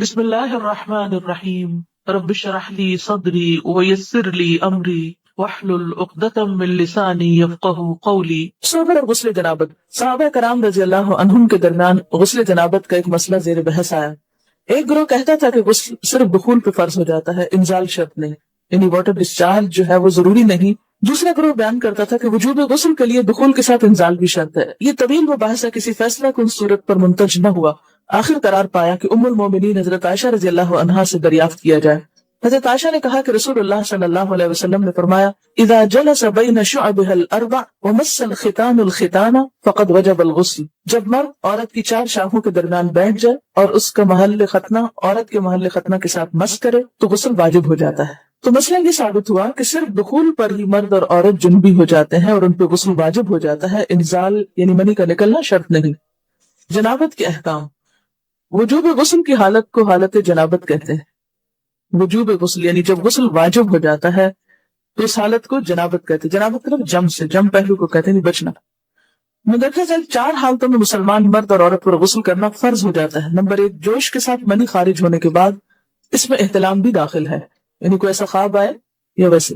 بسم اللہ الرحمن الرحیم رب اشرح لی صدری ویسر لی امری واحلل عقدۃ من لسانی یفقہوا قولی۔ صحبت اور غسل جنابت۔ صحابہ کرام رضی اللہ عنہم کے درمیان غسل جنابت کا ایک مسئلہ زیر بحث آیا۔ ایک گروہ کہتا تھا کہ غسل صرف دخول پہ فرض ہو جاتا ہے، انزال شرط نہیں، یعنی واٹر ڈسچارج جو ہے وہ ضروری نہیں۔ دوسرا گروہ بیان کرتا تھا کہ وجوب غسل کے لیے دخول کے ساتھ انزال بھی شرط ہے۔ یہ طویل مباحثہ کسی فیصلہ کن صورت پر منتج نہ ہوا۔ آخر قرار پایا کہ ام المومنین حضرت عائشہ رضی اللہ عنہا سے دریافت کیا جائے۔ حضرت عائشہ نے کہا کہ رسول اللہ صلی اللہ علیہ وسلم نے فرمایا اذا جلس بین شعبها الاربع ومس الختان الختان فقد وجب الغسل، جب مرد عورت کی چار شاخوں کے درمیان بیٹھ جائے اور اس کا محل ختنہ عورت کے محل ختنہ کے ساتھ مس کرے تو غسل واجب ہو جاتا ہے۔ تو مسئلہ یہ ثابت ہوا کہ صرف دخول پر ہی مرد اور عورت جنبی ہو جاتے ہیں اور ان پہ غسل واجب ہو جاتا ہے، انزال یعنی منی کا نکلنا شرط نہیں۔ جنابت کے احکام۔ وجوب غسل کی حالت کو حالت جنابت کہتے ہیں۔ وجوب غسل یعنی جب غسل واجب ہو جاتا ہے تو اس حالت کو جنابت کہتے ہیں۔ جنابت مطلب جم سے، جم پہلو کو کہتے ہیں، نہیں بچنا۔ مدرجہ ذیل چار حالتوں میں مسلمان مرد اور عورت پر غسل کرنا فرض ہو جاتا ہے۔ نمبر 1، جوش کے ساتھ منی خارج ہونے کے بعد، اس میں احتلام بھی داخل ہے، یعنی کوئی ایسا خواب آئے یا ویسے۔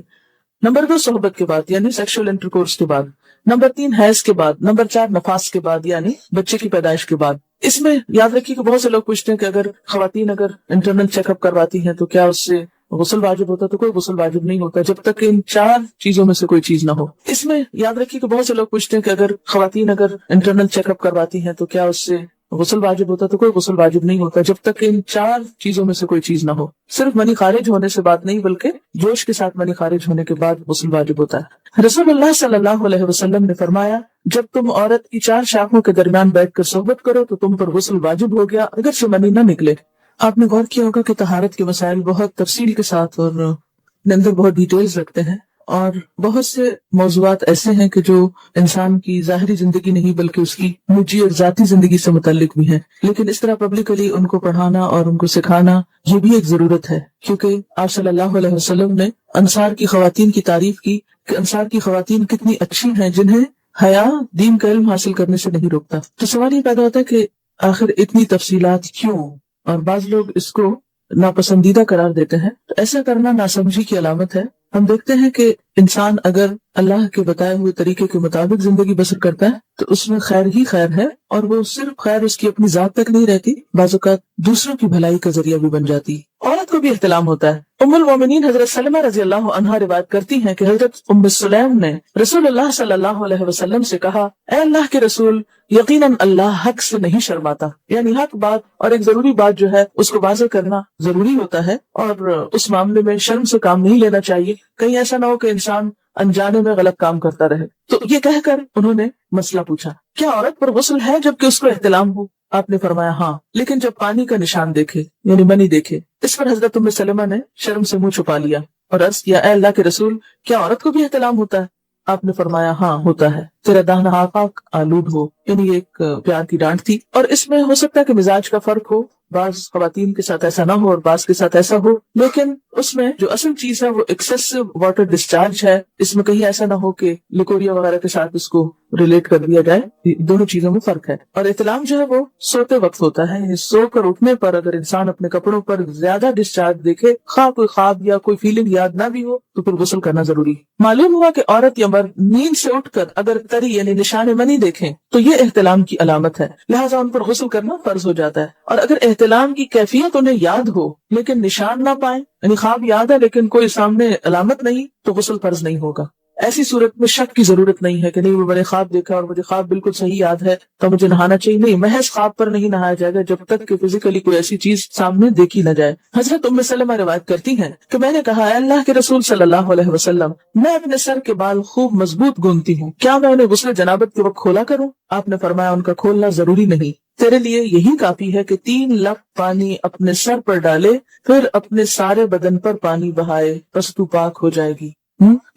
نمبر 2، صحبت کے بعد یعنی سیکشل انٹرکورس کے بعد۔ نمبر 3، حیض کے بعد۔ نمبر 4، نفاس کے بعد یعنی بچے کی پیدائش کے بعد۔ اس میں یاد رکھیے کہ بہت سے لوگ پوچھتے ہیں کہ اگر خواتین انٹرنل چیک اپ کرواتی ہیں تو کیا اس سے غسل واجب ہوتا ہے؟ تو کوئی غسل واجب نہیں ہوتا جب تک کہ ان چار چیزوں میں سے کوئی چیز نہ ہو۔ اس میں یاد رکھیے کہ بہت سے لوگ پوچھتے ہیں کہ اگر خواتین انٹرنل چیک اپ کرواتی ہیں تو کیا اس سے غسل واجب ہوتا ہے؟ تو کوئی غسل واجب نہیں ہوتا جب تک کہ ان چار چیزوں میں سے کوئی چیز نہ ہو۔ صرف منی خارج ہونے سے بات نہیں بلکہ جوش کے ساتھ منی خارج ہونے کے بعد غسل واجب ہوتا ہے۔ رسول اللہ صلی اللہ علیہ وسلم نے فرمایا جب تم عورت کی چار شاخوں کے درمیان بیٹھ کر صحبت کرو تو تم پر غسل واجب ہو گیا اگر سے منی نہ نکلے۔ آپ نے غور کیا ہوگا کہ طہارت کے مسائل بہت تفصیل کے ساتھ اور اپنے اندر بہت ڈیٹیلز رکھتے ہیں، اور بہت سے موضوعات ایسے ہیں کہ جو انسان کی ظاہری زندگی نہیں بلکہ اس کی نجی اور ذاتی زندگی سے متعلق بھی ہیں، لیکن اس طرح پبلکلی ان کو پڑھانا اور ان کو سکھانا یہ بھی ایک ضرورت ہے، کیونکہ آپ صلی اللہ علیہ وسلم نے انصار کی خواتین کی تعریف کی کہ انصار کی خواتین کتنی اچھی ہیں جنہیں حیا دین کا علم حاصل کرنے سے نہیں روکتا۔ تو سوال یہ پیدا ہوتا ہے کہ آخر اتنی تفصیلات کیوں، اور بعض لوگ اس کو ناپسندیدہ قرار دیتے ہیں، تو ایسا کرنا ناسمجھی کی علامت ہے۔ ہم دیکھتے ہیں کہ انسان اگر اللہ کے بتائے ہوئے طریقے کے مطابق زندگی بسر کرتا ہے تو اس میں خیر ہی خیر ہے، اور وہ صرف خیر اس کی اپنی ذات تک نہیں رہتی، بعض اوقات دوسروں کی بھلائی کا ذریعہ بھی بن جاتی۔ عورت کو بھی احتلام ہوتا ہے۔ ام المومنین حضرت سلمہ رضی اللہ عنہا روایت کرتی ہیں کہ حضرت ام سلیم نے رسول اللہ صلی اللہ علیہ وسلم سے کہا اے اللہ کے رسول، یقیناً اللہ حق سے نہیں شرماتا، یعنی حق بات اور ایک ضروری بات جو ہے اس کو واضح کرنا ضروری ہوتا ہے، اور اس معاملے میں شرم سے کام نہیں لینا چاہیے، کہیں ایسا نہ ہو کہ انسان انجانے میں غلط کام کرتا رہے۔ تو یہ کہہ کر انہوں نے مسئلہ پوچھا کیا عورت پر غسل ہے جبکہ اس کو احتلام ہو؟ آپ نے فرمایا ہاں، لیکن جب پانی کا نشان دیکھے یعنی منی دیکھے۔ اس پر حضرت ام سلمہ نے شرم سے منہ چھپا لیا اور عرض کیا اے اللہ کے رسول، کیا عورت کو بھی احتلام ہوتا ہے؟ آپ نے فرمایا ہاں ہوتا ہے، تیرا داہنا آفاق آلود ہو، یعنی ایک پیار کی ڈانٹ تھی، اور اس میں ہو سکتا ہے کہ مزاج کا فرق ہو، بعض خواتین کے ساتھ ایسا نہ ہو اور بعض کے ساتھ ایسا ہو، لیکن اس میں جو اصل چیز ہے وہ ایکسیسو واٹر ڈسچارج ہے۔ اس میں کہیں ایسا نہ ہو کہ لیکوریا وغیرہ کے ساتھ اس کو ریلیٹ کر دیا جائے، دونوں چیزوں میں فرق ہے۔ اور احتلام جو ہے وہ سوتے وقت ہوتا ہے، سو کر اٹھنے پر اگر انسان اپنے کپڑوں پر زیادہ ڈسچارج دیکھے، خواہ کوئی خواب یا کوئی فیلنگ یاد نہ بھی ہو، تو پھر غسل کرنا ضروری ہے۔ معلوم ہوا کہ عورت یا مرد نیند سے اٹھ کر اگر تری یعنی نشان منی دیکھیں تو یہ احتلام کی علامت ہے، لہٰذا ان پر غسل کرنا فرض ہو جاتا ہے۔ اور اگر احتلام کی کیفیت انہیں یاد ہو لیکن نشان نہ پائیں، یعنی خواب یاد ہے لیکن کوئی سامنے علامت نہیں، تو غسل فرض نہیں ہوگا۔ ایسی صورت میں شک کی ضرورت نہیں ہے کہ نہیں میں نے خواب دیکھا اور مجھے خواب بالکل صحیح یاد ہے تو مجھے نہانا چاہیے، نہیں، محض خواب پر نہیں نہایا جائے گا جب تک کہ فزیکلی کوئی ایسی چیز سامنے دیکھی نہ جائے۔ حضرت ام سلمہ روایت کرتی ہیں کہ میں نے کہا اے اللہ کے رسول صلی اللہ علیہ وسلم، میں اپنے سر کے بال خوب مضبوط گونتی ہوں، کیا میں انہیں غسل جنابت کے وقت کھولا کروں؟ آپ نے فرمایا ان کا کھولنا ضروری نہیں، تیرے لیے یہی کافی ہے کہ 3 لپ پانی اپنے سر پر ڈالے، پھر اپنے سارے بدن پر پانی بہائے، بس تو پاک ہو جائے گی۔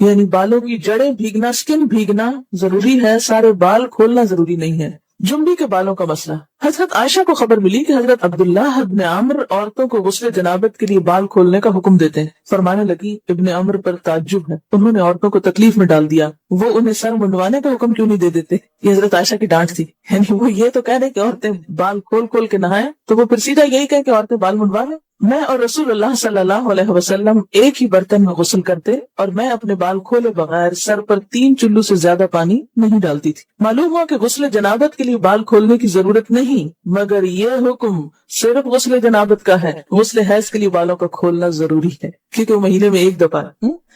یعنی بالوں کی جڑیں بھیگنا، سکن بھیگنا ضروری ہے، سارے بال کھولنا ضروری نہیں ہے۔ جمبی کے بالوں کا مسئلہ۔ حضرت عائشہ کو خبر ملی کہ حضرت عبداللہ ابن عمر عورتوں کو غسل جنابت کے لیے بال کھولنے کا حکم دیتے ہیں۔ فرمانے لگی ابن عمر پر تعجب ہے، انہوں نے عورتوں کو تکلیف میں ڈال دیا، وہ انہیں سر منڈوانے کا حکم کیوں نہیں دے دیتے؟ یہ حضرت عائشہ کی ڈانٹ تھی، یعنی وہ یہ تو کہہ رہے کہ عورتیں بال کھول کھول کے نہائیں، تو وہ پھر سیدھا یہی کہے کہ عورتیں بال منڈوا لیں۔ میں اور رسول اللہ صلی اللہ علیہ وسلم ایک ہی برتن میں غسل کرتے اور میں اپنے بال کھولے بغیر سر پر 3 چلو سے زیادہ پانی نہیں ڈالتی تھی۔ معلوم ہوا کہ غسل جنابت کے لیے بال کھولنے کی ضرورت نہیں، مگر یہ حکم صرف غسل جنابت کا ہے۔ غسل حیض کے لیے بالوں کا کھولنا ضروری ہے کیونکہ وہ مہینے میں ایک دفعہ۔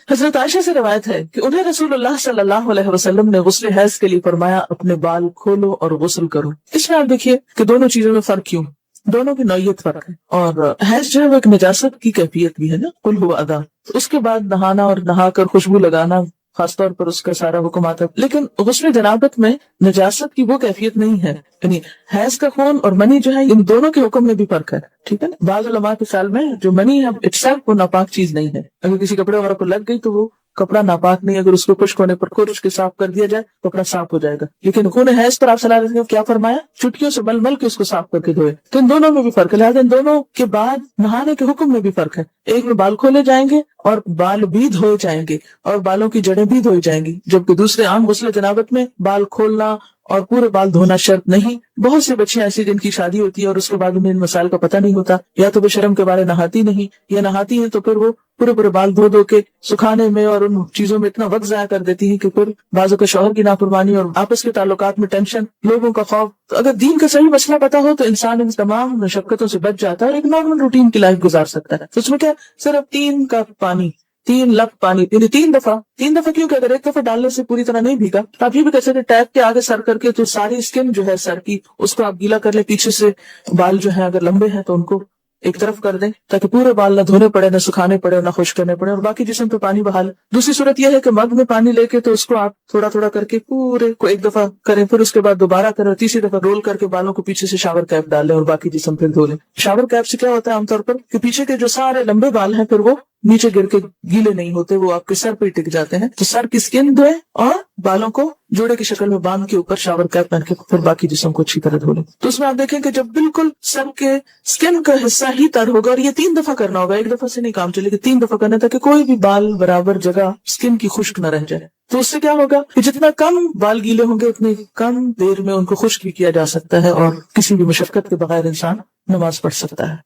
حضرت عائشہ سے روایت ہے کہ انہیں رسول اللہ صلی اللہ علیہ وسلم نے غسل حیض کے لیے فرمایا اپنے بال کھولو اور غسل کرو۔ اس میں آپ دیکھیے کہ دونوں چیزوں میں فرق کیوں، دونوں کی نوعیت فرق ہے، اور حیض جو ہے وہ ایک نجاست کی کیفیت بھی ہے نا، قل هو اذى، اس کے بعد نہانا اور نہا کر خوشبو لگانا خاص طور پر اس کا سارا حکم آتا ہے، لیکن غسل جنابت میں نجاست کی وہ کیفیت نہیں ہے، یعنی حیض کا خون اور منی جو ہے ان دونوں کے حکم میں بھی فرق ہے، ٹھیک ہے نا۔ بعض علماء کے خیال میں جو منی ہے اٹسیلف وہ ناپاک چیز نہیں ہے، اگر کسی کپڑے وغیرہ کو لگ گئی تو وہ کپڑا ناپاک نہیں، اگر اس کو خشک ہونے پر خرش کے صاف کر دیا جائے کپڑا صاف ہو جائے گا، لیکن خون حیض پر آپ صلی اللہ علیہ وسلم نے کیا فرمایا؟ چٹکیوں سے مل مل کے اس کو صاف کر کے دھوئے۔ تو ان دونوں میں بھی فرق ہے، لہٰذا ان دونوں کے بعد نہانے کے حکم میں بھی فرق ہے، ایک میں بال کھولے جائیں گے اور بال بھی دھوئے جائیں گے اور بالوں کی جڑیں بھی دھوئی جائیں گی، جبکہ دوسرے عام غسل جنابت میں بال کھولنا اور پورے بال دھونا شرط نہیں۔ بہت سی بچیاں ایسی جن کی شادی ہوتی ہے اور اس کے بعد انہیں ان مسائل کا پتہ نہیں ہوتا، یا تو وہ شرم کے بارے نہاتی نہیں، یا نہاتی ہیں تو پھر وہ پورے بال دھو دھو کے سکھانے میں اور ان چیزوں میں اتنا وقت ضائع کر دیتی ہیں کہ پھر بعضوں کا شوہر کی نافرمانی اور آپس کے تعلقات میں ٹینشن، لوگوں کا خوف۔ تو اگر دین کا صحیح مسئلہ پتا ہو تو انسان ان تمام مشقتوں سے بچ جاتا ہے اور ایک نارمل روٹین کی لائف گزار سکتا ہے۔ تو اس میں کیا صرف 3 کپ پانی، 3 لپ پانی، یعنی 3 دفعہ کیوں کہ اگر ایک دفعہ ڈالنے سے پوری طرح نہیں بھیگا تو آپ یہ بھی کہہ سکتے ٹیپ کے آگے سر کر کے تو ساری اسکن جو ہے سر کی اس کو آپ گیلا کر لیں، پیچھے سے بال جو ہیں اگر لمبے ہیں تو ان کو ایک طرف کر دیں تاکہ پورے بال نہ دھونے پڑے، نہ سکھانے پڑے، نہ خشک کرنے پڑے، اور باقی جسم پہ پانی بہا لیں۔ دوسری صورت یہ ہے کہ مگ میں پانی لے کے تو اس کو آپ تھوڑا تھوڑا کر کے پورے کو ایک دفعہ کریں، پھر اس کے بعد دوبارہ کریں، اور تیسری دفعہ رول کر کے بالوں کو پیچھے سے شاور کیپ ڈال لیں اور باقی جسم پھر دھو لیں۔ شاور کیپ سے کیا ہوتا ہے عام طور پر کہ پیچھے کے جو سارے لمبے بال ہیں پھر وہ نیچے گر کے گیلے نہیں ہوتے، وہ آپ کے سر پہ ٹک جاتے ہیں۔ تو سر کی اسکن دھوئیں اور بالوں کو جوڑے کی شکل میں باندھ کے اوپر شاور کیپ پہن کے پھر باقی جسم کو اچھی طرح دھو لیں۔ تو اس میں آپ دیکھیں کہ جب بالکل سر کے اسکن کا حصہ ہی تر ہوگا، اور یہ 3 دفعہ کرنا ہوگا، ایک دفعہ سے نہیں کام چلے گا، 3 دفعہ کرنا تاکہ کوئی بھی بال برابر جگہ اسکن کی خشک نہ رہ جائے۔ تو اس سے کیا ہوگا کہ جتنا کم بال گیلے ہوں گے اتنی کم دیر میں ان کو خشک بھی کیا جا سکتا ہے اور کسی بھی مشقت کے بغیر انسان نماز پڑھ سکتا ہے۔